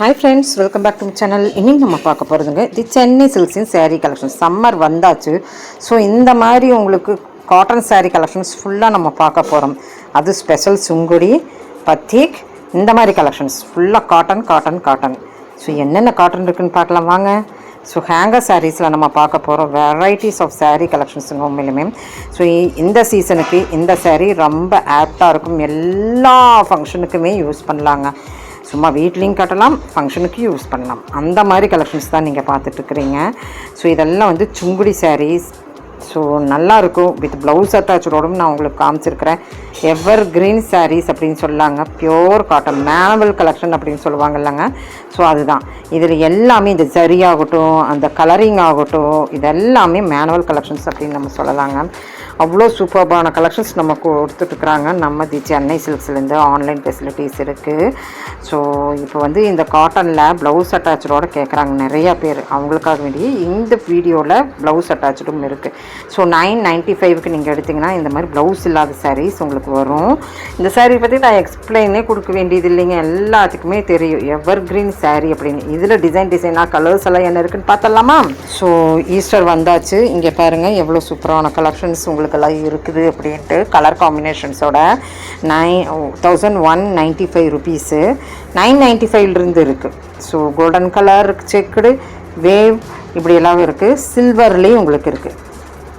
Hi friends, welcome back to my channel. இன்னைக்கு நம்ம பார்க்க போகிறதுங்க இது சென்னை சில்க்ஸின் saree கலெக்ஷன். சம்மர் வந்தாச்சு. ஸோ இந்த மாதிரி உங்களுக்கு காட்டன் saree கலெக்ஷன்ஸ் ஃபுல்லாக நம்ம பார்க்க போகிறோம். அது ஸ்பெஷல் சுங்குடி பத்திக் இந்த மாதிரி கலெக்ஷன்ஸ் ஃபுல்லாக காட்டன். ஸோ என்னென்ன காட்டன் இருக்குதுன்னு பார்க்கலாம் வாங்க. ஸோ ஹேங்கர் சாரீஸில் நம்ம பார்க்க போகிறோம் வெரைட்டிஸ் ஆஃப் saree கலெக்ஷன்ஸுங்க உண்மையிலுமே. ஸோ இந்த சீசனுக்கு இந்த saree ரொம்ப ஆப்டாக இருக்கும். எல்லா ஃபங்க்ஷனுக்குமே யூஸ் பண்ணலாங்க. சும்மா வீட்லேயும் கட்டலாம், ஃபங்க்ஷனுக்கு யூஸ் பண்ணலாம். அந்த மாதிரி கலெக்ஷன்ஸ் தான் நீங்கள் பார்த்துட்ருக்குறீங்க. ஸோ இதெல்லாம் வந்து சுங்குடி சாரீஸ். ஸோ நல்லாயிருக்கும் வித் ப்ளவுஸ் அட்டாச்சோடும் நான் உங்களுக்கு காமிச்சிருக்கிறேன். எவர் கிரீன் சாரீஸ் அப்படின்னு சொல்லாங்க. பியோர் காட்டன் மேனுவல் கலெக்ஷன் அப்படின்னு சொல்லுவாங்க இல்லைங்க. ஸோ அதுதான் இதில் எல்லாமே இந்த ஜரி ஆகட்டும், அந்த கலரிங் ஆகட்டும், இதெல்லாமே மேனுவல் கலெக்ஷன்ஸ் அப்படின்னு நம்ம சொல்லலாங்க. அவ்வளோ சூப்பர்பான கலெக்ஷன்ஸ் நம்ம கொடுத்துட்ருக்குறாங்க. நம்ம சென்னை சில்க்ஸ்லேருந்து ஆன்லைன் ஃபெசிலிட்டிஸ் இருக்குது. ஸோ இப்போ வந்து இந்த காட்டனில் ப்ளவுஸ் அட்டாச்சோடு கேட்குறாங்க நிறையா பேர். அவங்களுக்காக வேண்டிய இந்த வீடியோவில் ப்ளவுஸ் அட்டாச்சும் இருக்குது. ஸோ 995க்கு நீங்கள் எடுத்திங்கன்னா இந்த மாதிரி ப்ளவுஸ் இல்லாத சாரீஸ் உங்களுக்கு வரும். இந்த சாரீ பற்றி நான் எக்ஸ்பிளைனே கொடுக்க வேண்டியது இல்லைங்க, எல்லாத்துக்குமே தெரியும். எவர் கிரீன் சாரீ அப்படின்னு. இதில் டிசைனாக கலர்ஸ் எல்லாம் என்ன இருக்குதுன்னு பார்த்தலாமா? ஸோ ஈஸ்டர் வந்தாச்சு. இங்கே பாருங்கள் எவ்வளோ சூப்பரான கலெக்ஷன்ஸ் உங்களுக்கு இருக்குது அப்படின்ட்டு. கலர் காம்பினேஷன்ஸோட 1195 ருபீஸு 995லேருந்து இருக்குது. So golden colour, checked, wave இப்படியெல்லாம் இருக்குது. சில்வர்லேயும் உங்களுக்கு இருக்குது.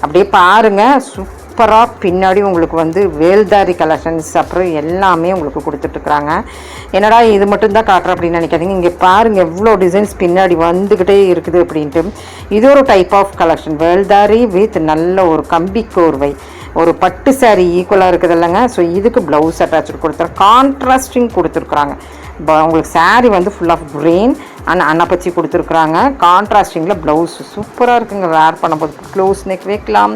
அப்படியே பாருங்கள், சூப்பராக பின்னாடி உங்களுக்கு வந்து வேல்தாரி கலெக்ஷன்ஸ் அப்புறம் எல்லாமே உங்களுக்கு கொடுத்துட்ருக்குறாங்க. என்னடா இது மட்டும்தான் காட்டுறேன் அப்படின்னு நினைக்காதீங்க. இங்கே பாருங்கள் எவ்வளோ டிசைன்ஸ் பின்னாடி வந்துக்கிட்டே இருக்குது அப்படின்ட்டு. இது ஒரு டைப் ஆஃப் கலெக்ஷன். வேல்தாரி வித் நல்ல ஒரு கம்பி கோர்வை, ஒரு பட்டு சாரீ ஈக்குவலாக இருக்குது இல்லைங்க. ஸோ இதுக்கு ப்ளவுஸ் அட்டாச்சு கொடுத்துருக்காங்க, கான்ட்ராஸ்டிங் கொடுத்துருக்குறாங்க. உங்களுக்கு சாரீ வந்து ஃபுல் ஆஃப் க்ரீன் அண்ட் அன்னப்பச்சி கொடுத்துருக்குறாங்க. கான்ட்ராஸ்டிங்கில் ப்ளவுஸ் சூப்பராக இருக்குங்க. வேர் பண்ணும்போது க்ளோஸ் நெக் வைக்கலாம்,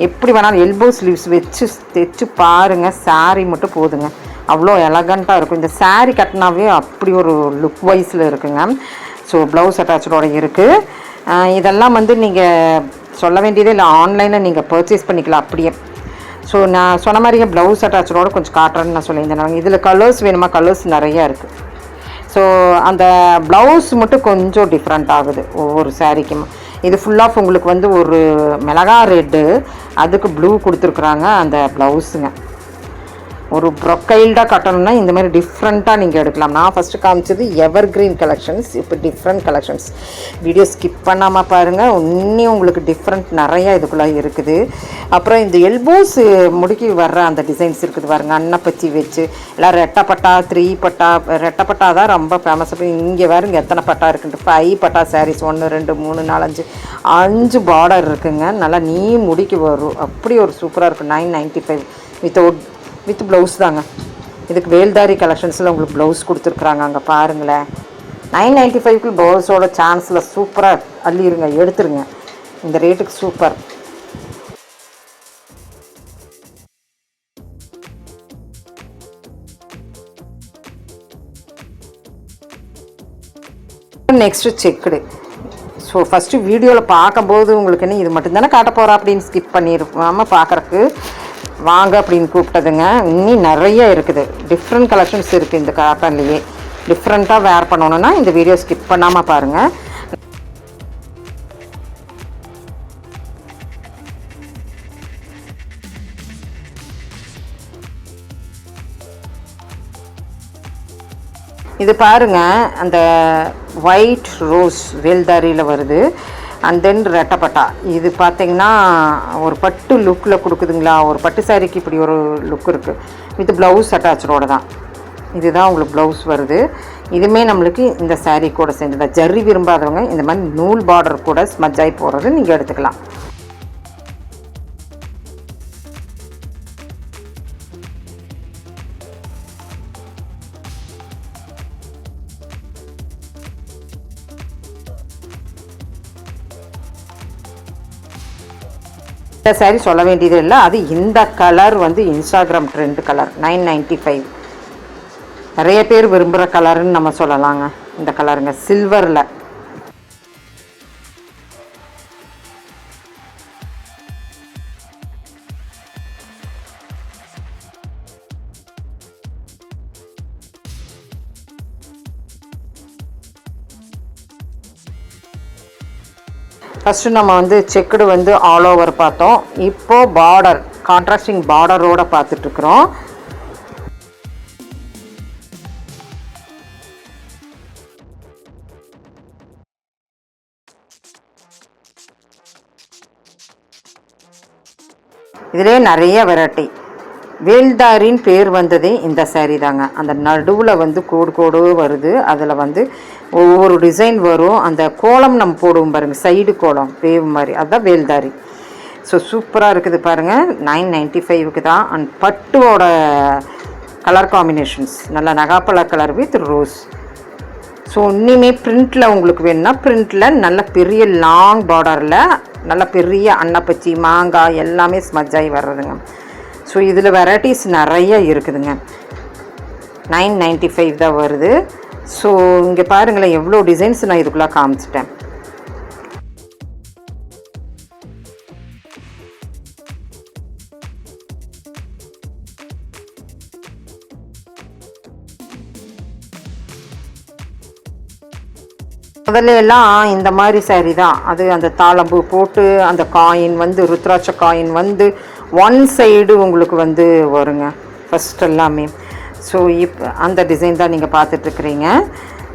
எப்படி வேணாலும் எல்போ ஸ்லீவ்ஸ் வச்சு தைச்சு பாருங்கள். சாரீ மட்டும் போதுங்க, அவ்வளோ எலகண்ட்டாக இருக்கும். இந்த சாரீ கட்டினாவே அப்படி ஒரு லுக் வைஸில் இருக்குங்க. ஸோ ப்ளவுஸ் அட்டாச்சோட இருக்குது. இதெல்லாம் வந்து நீங்கள் சொல்ல வேண்டியதே இல்லை, ஆன்லைனில் நீங்கள் பர்ச்சேஸ் பண்ணிக்கலாம் அப்படியே. ஸோ நான் சொன்ன மாதிரியே ப்ளவுஸ் அட்டாச்சோட கொஞ்சம் காட்டுறேன்னு நான் சொல்லியிருந்தேன். இதில் கலர்ஸ் வேணுமா? கலர்ஸ் நிறையா இருக்குது. ஸோ அந்த ப்ளவுஸ் மட்டும் கொஞ்சம் டிஃப்ரெண்ட் ஆகுது ஒவ்வொரு சாரீக்கும். இது ஃபுல்லாக உங்களுக்கு வந்து ஒரு மிளகா ரெட்டு, அதுக்கு ப்ளூ கொடுத்துருக்குறாங்க அந்த ப்ளவுஸுங்க. ஒரு ப்ரொக்கைல்டாக கட்டணும்னா இந்த மாதிரி டிஃப்ரெண்ட்டாக நீங்கள் எடுக்கலாம். நான் ஃபஸ்ட்டு காமிச்சது எவர் கிரீன் கலெக்ஷன்ஸ், இப்போ டிஃப்ரெண்ட் கலெக்ஷன்ஸ். வீடியோ ஸ்கிப் பண்ணாமல் பாருங்கள், இன்னும் உங்களுக்கு டிஃப்ரெண்ட் நிறையா இதுக்குள்ளே இருக்குது. அப்புறம் இந்த எல்போஸ் முடுக்கி வர்ற அந்த டிசைன்ஸ் இருக்குது பாருங்கள். அன்னப்பச்சி வச்சு எல்லாம் ரெட்டப்பட்டா, 3 பட்டா, ரெட்டப்பட்டா தான் ரொம்ப ஃபேமஸ். இங்கே பாருங்க எத்தனை பட்டா இருக்குன்ட்டு. 5 பட்டா சாரீஸ் 1 2 3 4 5 பார்டர் இருக்குங்க. நல்லா நீ முடிக்கி வரும். அப்படி ஒரு சூப்பராக இருக்கும். 995 வித் ப்ளவுஸ் தாங்க. இதுக்கு வேல்தாரி கலெக்ஷன்ஸில் உங்களுக்கு ப்ளவுஸ் கொடுத்துருக்குறாங்க. அங்கே பாருங்களேன், 995க்கு ப்ளவுஸோட சான்ஸில் சூப்பராக அள்ளிடுங்க, எடுத்துருங்க. இந்த ரேட்டுக்கு super. Next checked. So first வீடியோவில் பார்க்கும்போது உங்களுக்கு என்ன இது மட்டும்தானே காட்ட போகிறா அப்படின்னு ஸ்கிப் பண்ணியிருக்காமல் பார்க்குறக்கு வாங்க அப்படின்னு கூப்பிட்டதுங்க. இன்னும் நிறைய இருக்குது, டிஃப்ரெண்ட் கலெக்ஷன்ஸ் இருக்குது இந்த காட்டன்லேயே. டிஃப்ரெண்ட்டாக வேர் பண்ணணுன்னா இந்த வீடியோ ஸ்கிப் பண்ணாமல் பாருங்கள். இது பாருங்கள், அந்த ஒயிட் ரோஸ் வேல்தாரியில் வருது. அண்ட் தென் ரெட்டப்பட்டா. இது பார்த்திங்கன்னா ஒரு பட்டு லுக்கில் கொடுக்குதுங்களா. ஒரு பட்டு சாரிக்கு இப்படி ஒரு லுக் இருக்குது. வித் ப்ளவுஸ் அட்டாச்சோட தான். இதுதான் உங்களுக்கு ப்ளவுஸ் வருது. இதுவுமே நம்மளுக்கு இந்த சாரீ கூட சேர்ந்துதான். ஜரி விரும்பாதவங்க இந்த மாதிரி நூல் பார்டர் கூட ஸ்மஜ்ஜாய் போடுறது நீங்கள் எடுத்துக்கலாம். இந்த சாரீ சொல்ல வேண்டியது இல்லை, அது இந்த கலர் வந்து இன்ஸ்டாகிராம் ட்ரெண்ட் கலர் 995. நிறைய பேர் விரும்புகிற கலருன்னு நம்ம சொல்லலாங்க. இந்த கலருங்க சில்வரில். ஃபஸ்ட்டு நம்ம வந்து செக்குடு வந்து ஆல் ஓவர் பார்த்தோம். இப்போது பார்டர், கான்ட்ராஸ்டிங் பார்டரோடு பார்த்துட்ருக்குறோம். இதிலே நிறைய வெரைட்டி. வேல்தாரின்னு பேர் வந்ததே இந்த சாரீ தாங்க. அந்த நடுவில் வந்து கோடு கோடு வருது, அதில் வந்து ஒவ்வொரு டிசைன் வரும். அந்த கோலம் நம்ம போடுவோம் பாருங்கள், சைடு கோலம் வேவ் மாதிரி, அதுதான் வேல்தாரி. ஸோ சூப்பராக இருக்குது பாருங்கள். 995க்கு தான். அண்ட் பட்டுவோட கலர் காம்பினேஷன்ஸ் நல்ல நகாப்பழ கலர் வித் ரோஸ். ஸோ இன்னுமே பிரிண்டில் உங்களுக்கு வேணும்னா பிரிண்டில் நல்ல பெரிய லாங் பார்டரில் நல்ல பெரிய அன்னப்பச்சி மாங்காய் எல்லாமே ஸ்மஜ்ஜாகி வர்றதுங்க. ஸோ இதில் வெரைட்டிஸ் நிறைய இருக்குதுங்க. 995 தான் வருது. ஸோ இங்கே பாருங்களேன் எவ்வளோ டிசைன்ஸ் நான் இதுக்குள்ளே காமிச்சிட்டேன். முதல்ல எல்லாம் இந்த மாதிரி சாரீ தான். அது அந்த தாளம்பூ போட்டு அந்த காயின் வந்து ருத்ராட்ச காயின் வந்து ஒன் சைடு உங்களுக்கு வந்து வருங்க ஃபஸ்ட் எல்லாமே. ஸோ இப்போ அந்த டிசைன் தான் நீங்கள் பார்த்துட்ருக்குறீங்க.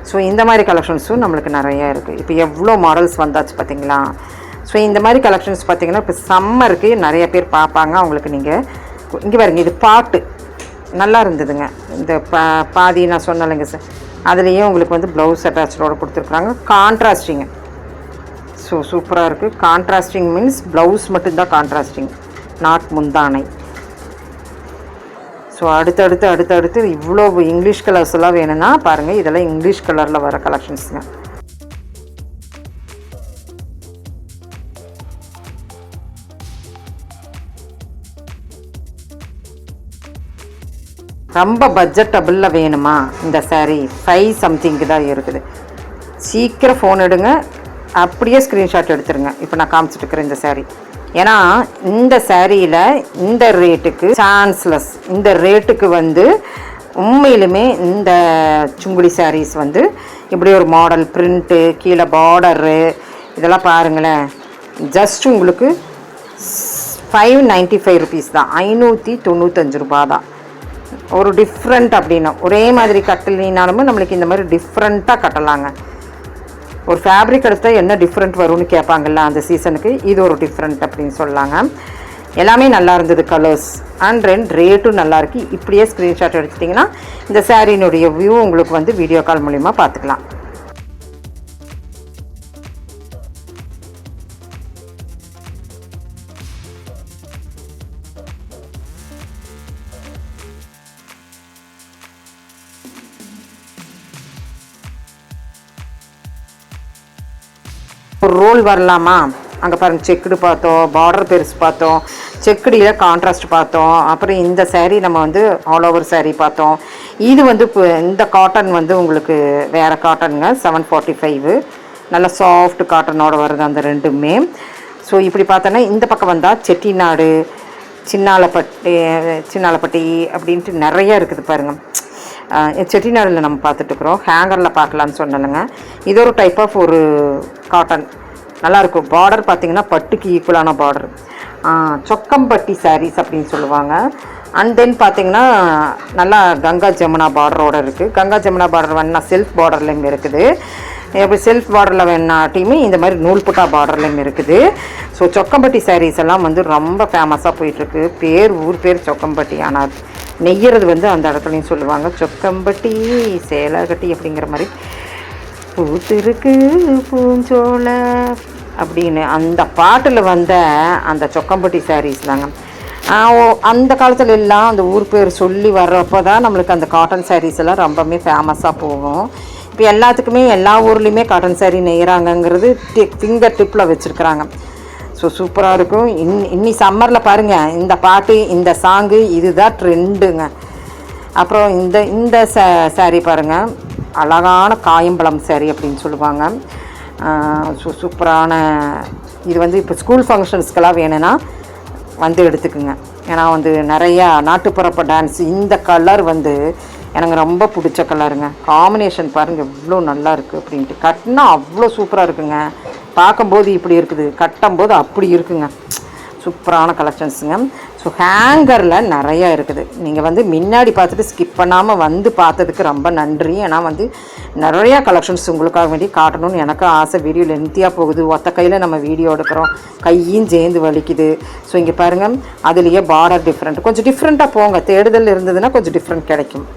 ஸோ இந்த மாதிரி கலெக்ஷன்ஸும் நம்மளுக்கு நிறையா இருக்குது. இப்போ எவ்வளோ மாடல்ஸ் வந்தாச்சு பார்த்தீங்களா. ஸோ இந்த மாதிரி கலெக்ஷன்ஸ் பார்த்திங்கன்னா இப்போ சம்மருக்கு நிறைய பேர் பார்ப்பாங்க. அவங்களுக்கு நீங்கள் இங்கே பாருங்க, இது பாட்டு நல்லா இருந்ததுங்க. இந்த பாதி நான் சொன்னலைங்க சார், அதுலேயே உங்களுக்கு வந்து ப்ளவுஸ் அட்டாச்சோடு கொடுத்துருக்குறாங்க. கான்ட்ராஸ்டிங்கு ஸோ சூப்பராக இருக்குது. கான்ட்ராஸ்டிங் மீன்ஸ் ப்ளவுஸ் மட்டும்தான் கான்ட்ராஸ்டிங், நாட் முந்தானை. ஸோ அடுத்தடுத்து இவ்வளோ இங்கிலீஷ் கலர்ஸ் எல்லாம் வேணும்னா பாருங்கள், இதெல்லாம் இங்கிலீஷ் கலரில் வர கலெக்ஷன்ஸுங்க. ரொம்ப பட்ஜெட்டபிளில் வேணுமா இந்த சாரீ 5 சம்திங்கு தான் இருக்குது. சீக்கிரம் ஃபோன் எடுங்க, அப்படியே ஸ்க்ரீன்ஷாட் எடுத்துருங்க. இப்போ நான் காமிச்சிட்ருக்கிறேன் இந்த சாரீ. ஏன்னா இந்த சாரியில் இந்த ரேட்டுக்கு சான்ஸ்லெஸ். இந்த ரேட்டுக்கு வந்து உண்மையிலுமே இந்த சுங்குடி சாரீஸ் வந்து இப்படி ஒரு மாடல் பிரிண்ட்டு கீழே பார்டரு இதெல்லாம் பாருங்களேன். ஜஸ்ட் உங்களுக்கு 595 ருபீஸ் தான், 595 ரூபா தான். ஒரு டிஃப்ரெண்ட் அப்படின்னா ஒரே மாதிரி கட்டலினாலுமே நம்மளுக்கு இந்த மாதிரி டிஃப்ரெண்ட்டாக கட்டலாங்க. ஒரு ஃபேப்ரிக் எடுத்தால் என்ன டிஃப்ரெண்ட் வரும்னு கேட்பாங்கல்ல அந்த சீசனுக்கு, இது ஒரு டிஃப்ரெண்ட் அப்படின்னு சொல்லாங்க. எல்லாமே நல்லா இருந்தது கலர்ஸ் அண்ட் ரேட்டும் நல்லாயிருக்கு. இப்படியே ஸ்க்ரீன்ஷாட் எடுத்துட்டிங்கன்னா இந்த சாரீனுடைய வியூ உங்களுக்கு வந்து வீடியோ கால் மூலிமா பார்த்துக்கலாம். ஒரு ரோல் வரலாமா, அங்கே பாருங்கள் செக்குடு பார்த்தோம், பார்டர் பெருசு பார்த்தோம், செக்குடியில் கான்ட்ராஸ்ட் பார்த்தோம். அப்புறம் இந்த சாரீ நம்ம வந்து ஆல் ஓவர் சாரீ பார்த்தோம். இது வந்து இப்போ இந்த காட்டன் வந்து உங்களுக்கு வேறு காட்டனுங்க, 745 நல்ல சாஃப்ட் காட்டனோட வருது அந்த ரெண்டுமே. ஸோ இப்படி பார்த்தோன்னா இந்த பக்கம் வந்தால் செட்டிநாடு சின்னாலப்பட்டி அப்படின்ட்டு நிறையா இருக்குது பாருங்கள். செட்டிநாடில் நம்ம பார்த்துட்ருக்குறோம். ஹேங்கரில் பார்க்கலான்னு சொன்னலைங்க. இது ஒரு டைப் ஆஃப் ஒரு காட்டன் நல்லாயிருக்கும். பார்டர் பார்த்திங்கன்னா பட்டுக்கு ஈக்குவலான பார்டர். சொக்கம்பட்டி சாரீஸ் அப்படின்னு சொல்லுவாங்க. அண்ட் தென் பார்த்திங்கன்னா நல்லா கங்கா ஜமுனா பார்டரோடு இருக்குது. கங்கா ஜமுனா பார்டர் வேணா செல்ஃப் பார்டர்லேயும் இருக்குது. எப்படி செல்ஃப் பார்டரில் வேணாட்டியுமே இந்த மாதிரி நூல் புட்டா பார்டர்லேயும் இருக்குது. ஸோ சொக்கம்பட்டி சாரீஸ் எல்லாம் வந்து ரொம்ப ஃபேமஸாக போயிட்டுருக்கு. ஊர் பேர் சொக்கம்பட்டி, ஆனால் நெய்யறது வந்து அந்த இடத்துலையும் சொல்லுவாங்க சொக்கம்பட்டி சேலகட்டி அப்படிங்கிற மாதிரி. பூத்திருக்கு பூஞ்சோல அப்படின்னு அந்த பாட்டில் வந்த அந்த சொக்கம்பட்டி சாரீஸ் தாங்க. அந்த காலத்துல எல்லாம் அந்த ஊர் பேர் சொல்லி வர்றப்போ தான் நம்மளுக்கு அந்த காட்டன் சாரீஸ் எல்லாம் ரொம்பவுமே ஃபேமஸாக போகும். இப்போ எல்லாத்துக்குமே எல்லா ஊர்லேயுமே காட்டன் சாரீ நெய்கிறாங்கங்கிறது ஃபிங்கர் டிப்பில் வச்சுருக்குறாங்க. ஸோ சூப்பராக இருக்கும். இன்னி சம்மரில் பாருங்கள் இந்த பாட்டு இந்த சாங்கு இதுதான் ட்ரெண்டுங்க. அப்புறம் இந்த சாரீ பாருங்கள், அழகான காயம்பழம் சாரீ அப்படின்னு சொல்லுவாங்க. சூப்பரான இது வந்து இப்போ ஸ்கூல் ஃபங்க்ஷன்ஸ்க்கெல்லாம் வேணும்னா வந்து எடுத்துக்குங்க. ஏன்னா வந்து நிறையா நாட்டுப்புறப்ப டான்ஸ். இந்த கலர் வந்து எனக்கு ரொம்ப பிடிச்ச கலருங்க. காம்பினேஷன் பாருங்கள் எவ்வளோ நல்லா இருக்குது அப்படின்ட்டு. கட்டினா அவ்வளோ சூப்பராக இருக்குங்க. பார்க்கும்போது இப்படி இருக்குது, கட்டும்போது அப்படி இருக்குங்க. சூப்பரான கலெக்ஷன்ஸுங்க. ஸோ ஹேங்கரில் நிறையா இருக்குது. நீங்கள் வந்து முன்னாடி பார்த்துட்டு ஸ்கிப் பண்ணாமல் வந்து பார்த்ததுக்கு ரொம்ப நன்றி. ஏன்னா வந்து நிறையா கலெக்ஷன்ஸ் உங்களுக்காக வேண்டி காட்டணும்னு எனக்கு ஆசை. வீடியோ லென்த்தியாக போகுது, ஒத்த கையில் நம்ம வீடியோ எடுக்கிறோம், கையும் சேர்ந்து வலிக்குது. ஸோ இங்கே பாருங்கள், அதுலேயே பார்டர் டிஃப்ரெண்ட், கொஞ்சம் டிஃப்ரெண்ட்டாக போங்க. தேடுதல் இருந்ததுன்னா கொஞ்சம் டிஃப்ரெண்ட் கிடைக்கும்.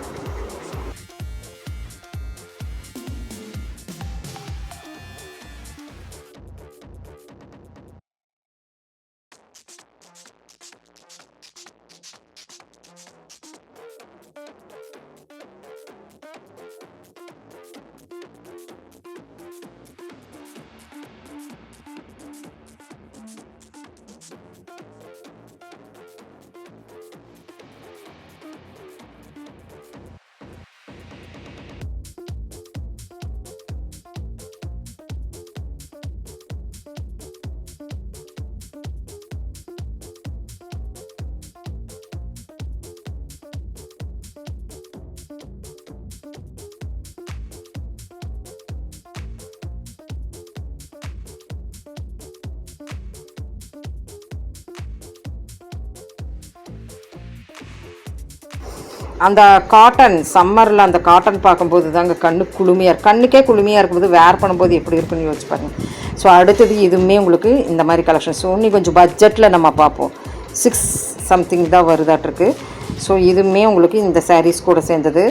அந்த காட்டன் சம்மரில் அந்த காட்டன் பார்க்கும்போது தாங்க கண்ணு குளுமையாக கண்ணுக்கே குளுமையாக இருக்கும்போது வேர் பண்ணும்போது எப்படி இருக்குன்னு யோசிச்சு பாருங்க. ஸோ அடுத்தது இதுவுமே உங்களுக்கு இந்த மாதிரி கலெக்ஷன்ஸ் இன்னும் கொஞ்சம் பட்ஜெட்டில் நம்ம பார்ப்போம். 6 சம்திங் தான் வருதாட்டிருக்கு. ஸோ இதுவுமே உங்களுக்கு இந்த சாரீஸ் கூட சேர்ந்தது.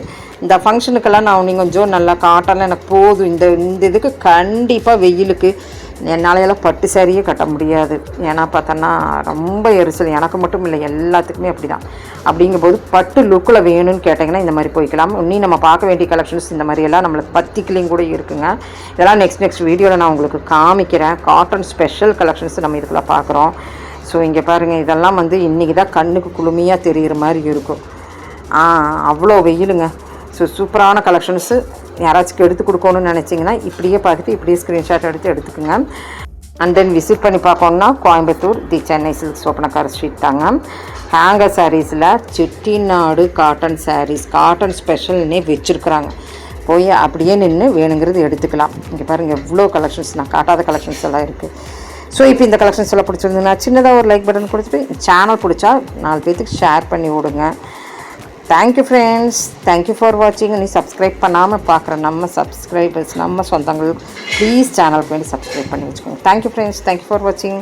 இந்த ஃபங்க்ஷனுக்கெல்லாம் நான் இன்னும் கொஞ்சம் நல்லா காட்டனில் எனக்கு போதும். இந்த இதுக்கு கண்டிப்பாக வெயிலுக்கு என்னாலையெல்லாம் பட்டு சாரியே கட்ட முடியாது. ஏன்னா பார்த்தோன்னா ரொம்ப எரிச்சல், எனக்கு மட்டும் இல்லை எல்லாத்துக்குமே அப்படி தான். அப்படிங்கும்போது பட்டு லுக்கில் வேணும்னு கேட்டிங்கன்னா இந்த மாதிரி போய்க்கலாம். இன்னும் நம்ம பார்க்க வேண்டிய கலெக்ஷன்ஸ் இந்த மாதிரியெல்லாம் நம்மளுக்கு பத்திக்கிலையும் கூட இருக்குங்க. இதெல்லாம் நெக்ஸ்ட் வீடியோவில் நான் உங்களுக்கு காமிக்கிறேன். காட்டன் ஸ்பெஷல் கலெக்ஷன்ஸ் நம்ம இதுக்குள்ளே பார்க்குறோம். ஸோ இங்கே பாருங்கள், இதெல்லாம் வந்து இன்றைக்கி தான் கண்ணுக்கு குளுமையாக தெரிகிற மாதிரி இருக்கும். அவ்வளோ வெயிலுங்க. ஸோ சூப்பரான கலெக்ஷன்ஸு யாராச்சும் எடுத்து கொடுக்கணும்னு நினச்சிங்கன்னா இப்படியே பார்த்துட்டு இப்படியே ஸ்க்ரீன்ஷாட் எடுத்துக்குங்க. அண்ட் தென் விசிட் பண்ணி பார்க்கணுன்னா கோயம்புத்தூர் தி சென்னை சில்க் சோப்பனக்கார ஸ்ட்ரீட் தாங்க. ஹேங்கர் சாரீஸில் செட்டிநாடு காட்டன் சாரீஸ், காட்டன் ஸ்பெஷல்னே வச்சுருக்குறாங்க. போய் அப்படியே நின்று வேணுங்கிறது எடுத்துக்கலாம். இங்கே பாருங்கள் எவ்வளோ கலெக்ஷன்ஸ், நான் காட்டாத கலெக்ஷன்ஸ் எல்லாம் இருக்குது. ஸோ இப்போ இந்த கலெக்ஷன்ஸ் எல்லாம் பிடிச்சிருந்துன்னா சின்னதாக ஒரு லைக் பட்டன் கொடுத்துட்டு சேனல் பிடிச்சா 4 பேத்துக்கு ஷேர் பண்ணி விடுங்க. தேங்க்யூ ஃப்ரெண்ட்ஸ், தேங்க்யூ ஃபார் வாட்சிங். நீ சப்ஸ்கிரைப் பண்ணாமல் பார்க்குற நம்ம சப்ஸ்கிரைபர்ஸ், நம்ம சொந்தங்கள் ப்ளீஸ் சேனலுக்கு வேண்டி சப்ஸ்கிரைப் பண்ணி வச்சுக்கோங்க. தேங்க்யூ ஃப்ரெண்ட்ஸ், தேங்க்யூ ஃபார் வாட்சிங்.